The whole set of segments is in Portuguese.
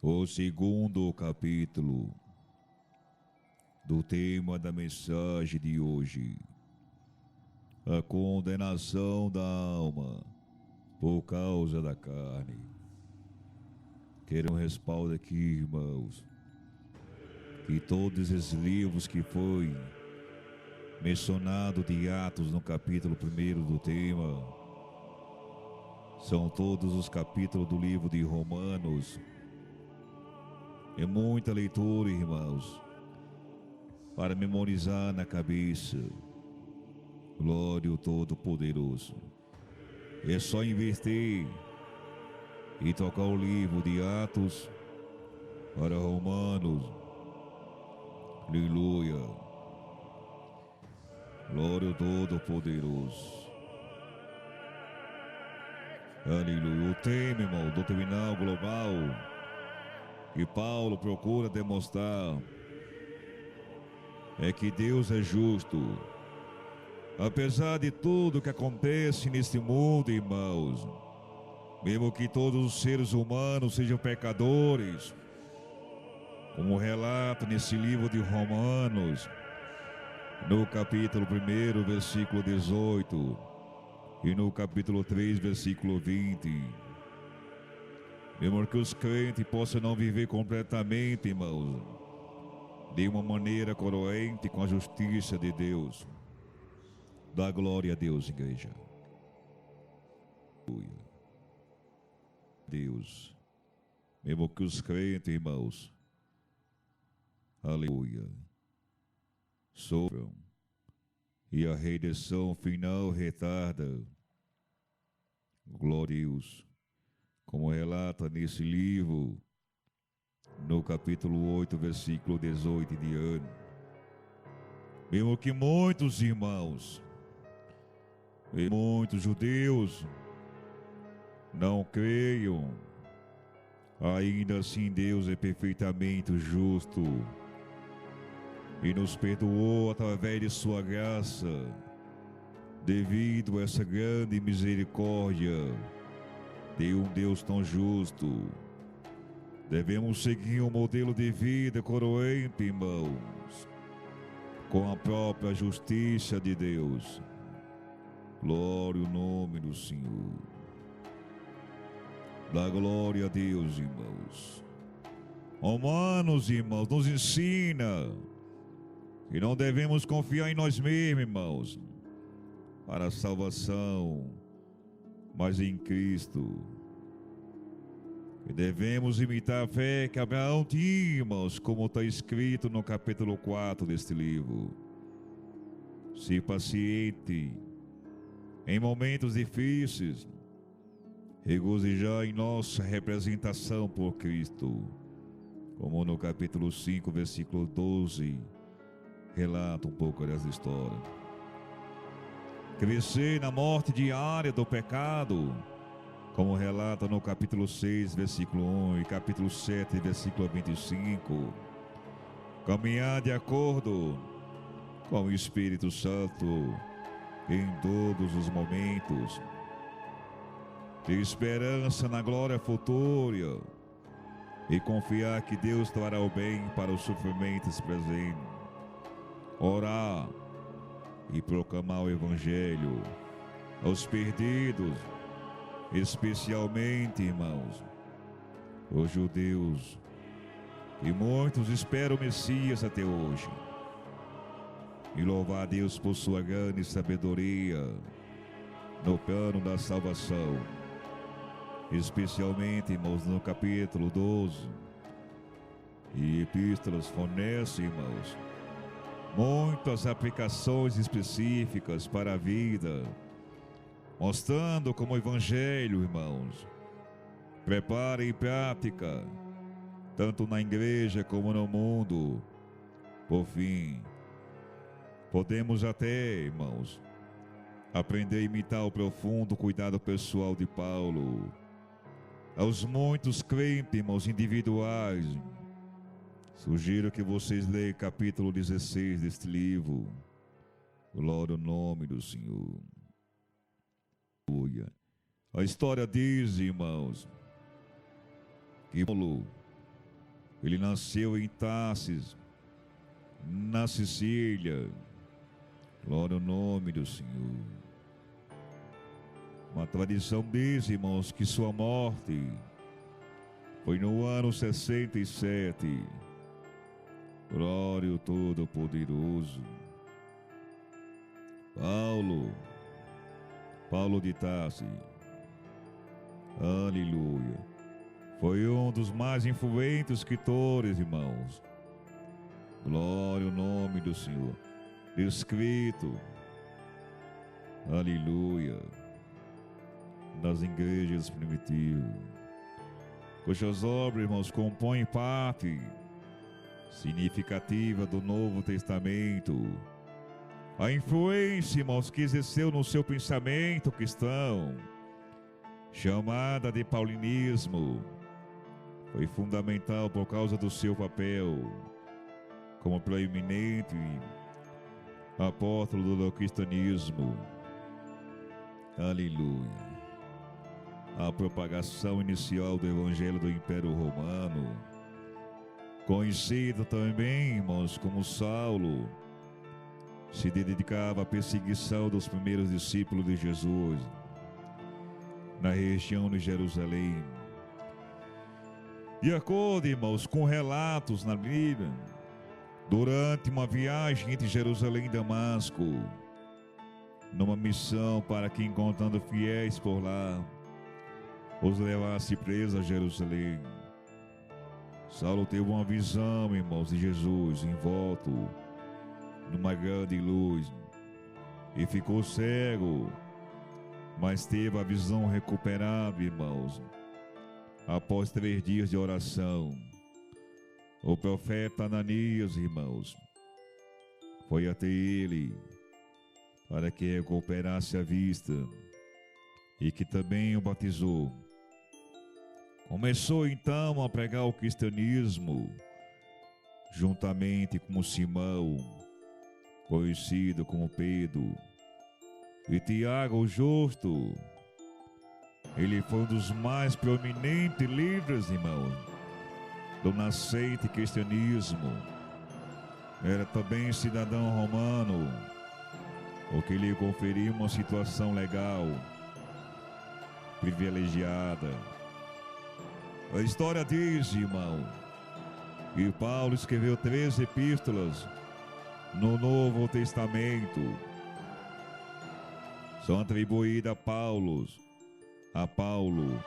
O segundo capítulo do tema da mensagem de hoje: a condenação da alma por causa da carne. Quero um respaldo aqui, irmãos, que todos esses livros que foi mencionado de Atos no capítulo 1 do tema são todos os capítulos do livro de Romanos. É muita leitura, irmãos, para memorizar na cabeça. Glória ao Todo-Poderoso. É só investir e tocar o livro de Atos para Romanos. Aleluia. Glória ao Todo-Poderoso. Aleluia. O tema, irmão, do terminal global que Paulo procura demonstrar é que Deus é justo. Apesar de tudo que acontece neste mundo, irmãos, mesmo que todos os seres humanos sejam pecadores, como relata nesse livro de Romanos, no capítulo 1, versículo 18, e no capítulo 3, versículo 20, mesmo que os crentes possam não viver completamente, irmãos, de uma maneira coroente com a justiça de Deus. Dá glória a Deus, igreja. Deus, mesmo que os crentes, irmãos, aleluia, sofram e a redenção final retarda. Glória a Deus, como relata nesse livro, no capítulo 8, versículo 18 e diante. Mesmo que muitos irmãos e muitos judeus não creiam, ainda assim Deus é perfeitamente justo e nos perdoou através de sua graça, devido a essa grande misericórdia de um Deus tão justo. Devemos seguir um modelo de vida coroante, irmãos, com a própria justiça de Deus. Glória ao nome do Senhor. Dá glória a Deus, irmãos. Romanos, irmãos, nos ensina que não devemos confiar em nós mesmos, irmãos, para a salvação, mas em Cristo. E devemos imitar a fé que Abraão tinha, irmãos, como está escrito no capítulo 4 deste livro. Ser paciente em momentos difíceis, regozijar em nossa representação por Cristo, como no capítulo 5, versículo 12, relata um pouco dessa história. Crescer na morte diária do pecado, como relata no capítulo 6, versículo 1 e capítulo 7, versículo 25. Caminhar de acordo com o Espírito Santo em todos os momentos. Ter esperança na glória futura e confiar que Deus trará o bem para os sofrimentos presentes. Orar e proclamar o Evangelho aos perdidos, especialmente, irmãos, os judeus, e muitos esperam o Messias até hoje. E louvar a Deus por sua grande sabedoria no plano da salvação, especialmente, irmãos, no capítulo 12. E epístolas fornecem, irmãos, muitas aplicações específicas para a vida, mostrando como o Evangelho, irmãos, prepara em prática, tanto na igreja como no mundo. Por fim, podemos até, irmãos, aprender a imitar o profundo cuidado pessoal de Paulo aos muitos crentes, irmãos, individuais. Sugiro que vocês leiam capítulo 16 deste livro. Glória ao nome do Senhor. A história diz, irmãos, que Paulo, ele nasceu em Tarsis, na Sicília. Glória ao nome do Senhor. Uma tradição diz, irmãos, que sua morte foi no ano 67. Glória ao Todo-Poderoso. Paulo de Tarso, aleluia, foi um dos mais influentes escritores, irmãos. Glória ao nome do Senhor. Escrito, aleluia, nas igrejas primitivas, cujas obras, irmãos, compõem parte significativa do Novo Testamento. A influência, irmãos, que exerceu no seu pensamento cristão, chamada de paulinismo, foi fundamental por causa do seu papel como proeminente apóstolo do cristianismo. Aleluia. A propagação inicial do Evangelho do Império Romano, conhecido também, irmãos, como Saulo, se dedicava à perseguição dos primeiros discípulos de Jesus na região de Jerusalém. De acordo, irmãos, com relatos na Bíblia, durante uma viagem entre Jerusalém e Damasco, numa missão para que, encontrando fiéis por lá, os levasse presos a Jerusalém, Saulo teve uma visão, irmãos, de Jesus envolto numa grande luz e ficou cego, mas teve a visão recuperada, irmãos, após 3 dias de oração. O profeta Ananias, irmãos, foi até ele para que recuperasse a vista e que também o batizou. Começou então a pregar o cristianismo, juntamente com Simão, conhecido como Pedro, e Tiago o Justo. Ele foi um dos mais proeminentes líderes, irmãos, do nascente cristianismo. Era também cidadão romano, o que lhe conferia uma situação legal privilegiada. A história diz, irmão, que Paulo escreveu 3 epístolas no Novo Testamento. São atribuídas a Paulo,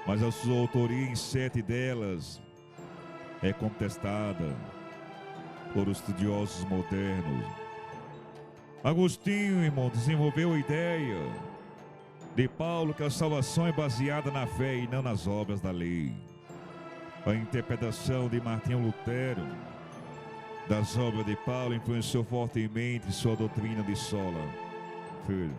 mas a sua autoria em 7 delas é contestada por estudiosos modernos. Agostinho, irmão, desenvolveu a ideia de Paulo que a salvação é baseada na fé e não nas obras da lei. A interpretação de Martinho Lutero das obras de Paulo influenciou fortemente sua doutrina de sola fide.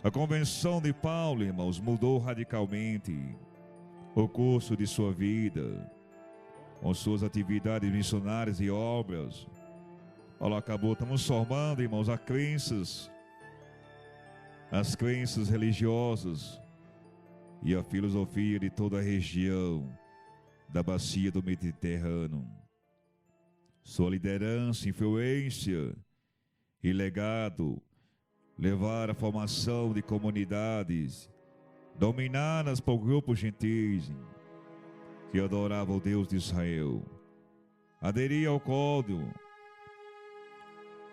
A convenção de Paulo, irmãos, mudou radicalmente o curso de sua vida, com suas atividades missionárias e obras. Paulo acabou transformando, irmãos, as crenças religiosas e a filosofia de toda a região da bacia do Mediterrâneo. Sua liderança, influência e legado levaram à formação de comunidades dominadas por grupos gentis que adoravam o Deus de Israel. Aderiam ao código,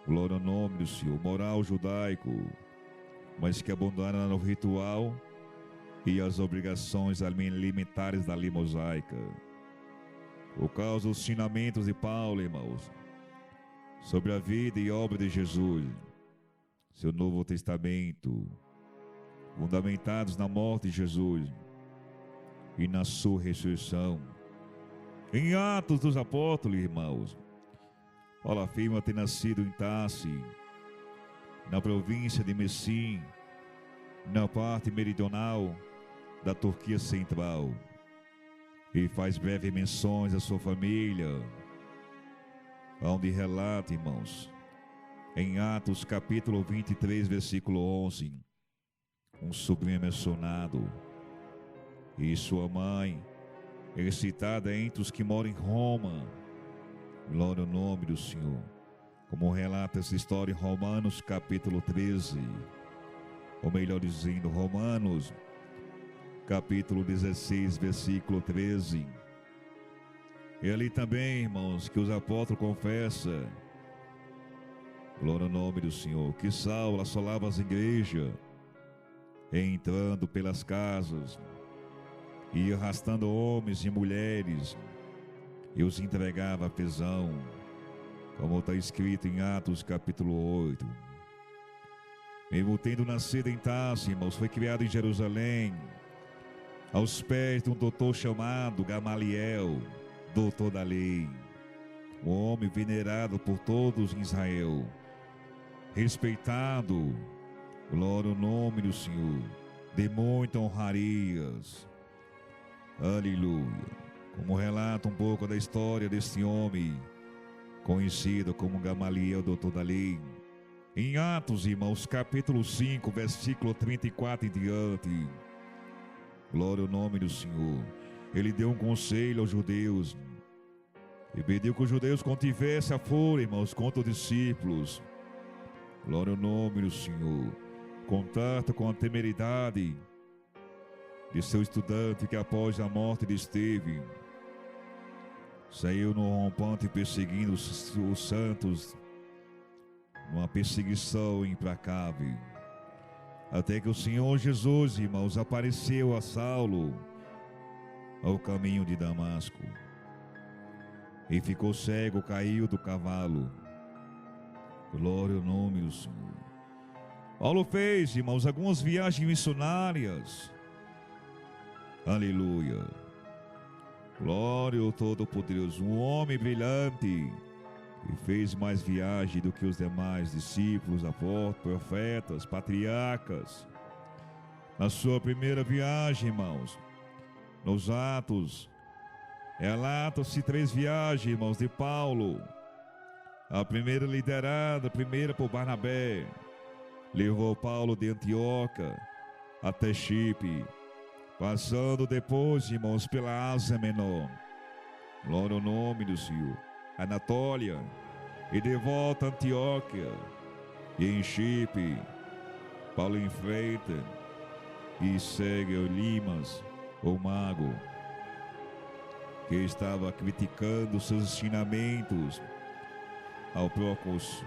glória ao nome do Senhor, moral judaico, mas que abandonaram o ritual e as obrigações alimentares da lei mosaica. Por causa dos ensinamentos de Paulo, irmãos, sobre a vida e obra de Jesus, seu Novo Testamento, fundamentados na morte de Jesus e na sua ressurreição. Em Atos dos Apóstolos, irmãos, Paulo afirma ter nascido em Tarse, na província de Messim, na parte meridional da Turquia Central, e faz breves menções à sua família, onde relata, irmãos, em Atos capítulo 23, versículo 11, um sobrinho mencionado, e sua mãe excitada entre os que moram em Roma. Glória ao nome do Senhor. Como relata essa história em Romanos capítulo 13, ou melhor dizendo, Romanos capítulo 16, versículo 13. E ali também, irmãos, que os apóstolos confessam, glória ao nome do Senhor, que Saulo assolava as igrejas, entrando pelas casas, e arrastando homens e mulheres, e os entregava à prisão, como está escrito em Atos capítulo 8. Mesmo tendo nascido em Tarso, irmãos, foi criado em Jerusalém, aos pés de um doutor chamado Gamaliel, doutor da lei, um homem venerado por todos em Israel, respeitado, glória ao nome do Senhor, de muitas honrarias, aleluia. Como relata um pouco da história deste homem, conhecido como Gamaliel, doutor da lei, em Atos, irmãos, capítulo 5, versículo 34 em diante, glória ao nome do Senhor. Ele deu um conselho aos judeus e pediu que os judeus contivessem a fúria, irmãos, contra os discípulos. Glória ao nome do Senhor. Contato com a temeridade de seu estudante que após a morte de Estevão saiu no rompante perseguindo os santos, numa perseguição implacável. Até que o Senhor Jesus, irmãos, apareceu a Saulo ao caminho de Damasco. E ficou cego, caiu do cavalo. Glória ao nome do Senhor. Paulo fez, irmãos, algumas viagens missionárias. Aleluia. Glória ao Todo-Poderoso. Um homem brilhante. E fez mais viagem do que os demais discípulos, apóstolos, profetas, patriarcas. Na sua primeira viagem, irmãos, nos Atos, relata-se 3 viagens, irmãos, de Paulo. A primeira liderada, por Barnabé, levou Paulo de Antioquia até Chipre, passando depois, irmãos, pela Ásia Menor. Glória ao nome do Senhor. Anatólia, e de volta a Antioquia, e em Chipre, Paulo enfrenta e segue Elimas, o mago, que estava criticando seus ensinamentos ao procônsul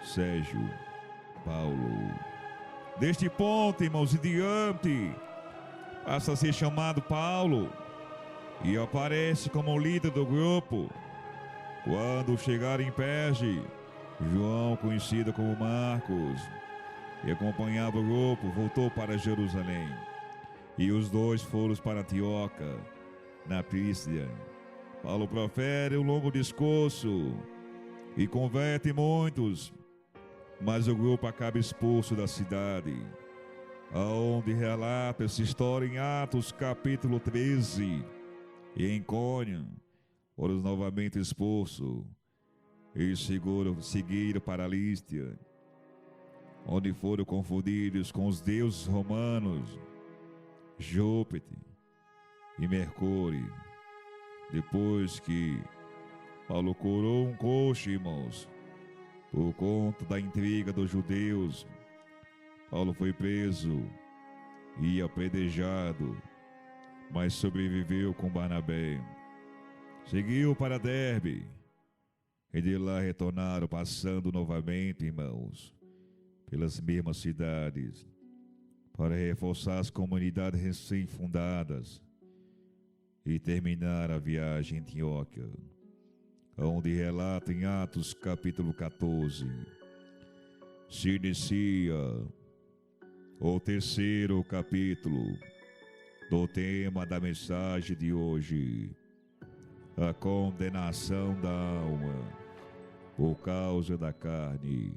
Sérgio Paulo. Deste ponto, irmãos, em diante, passa a ser chamado Paulo e aparece como líder do grupo. Quando chegaram em Perge, João, conhecido como Marcos, que acompanhava o grupo, voltou para Jerusalém. E os dois foram para Antioquia, na Písia. Paulo profere um longo discurso e converte muitos, mas o grupo acaba expulso da cidade, aonde relata essa história em Atos capítulo 13. E em Cônia, foram novamente expulsos e seguiram para Lístia, onde foram confundidos com os deuses romanos, Júpiter e Mercúrio. Depois que Paulo curou um coxo, irmãos, por conta da intriga dos judeus, Paulo foi preso e apedrejado, mas sobreviveu com Barnabé. Seguiu para Derbe, e de lá retornaram, passando novamente, irmãos, pelas mesmas cidades, para reforçar as comunidades recém-fundadas e terminar a viagem em Antioquia, onde relata em Atos capítulo 14, se inicia o 3º capítulo do tema da mensagem de hoje: a condenação da alma por causa da carne.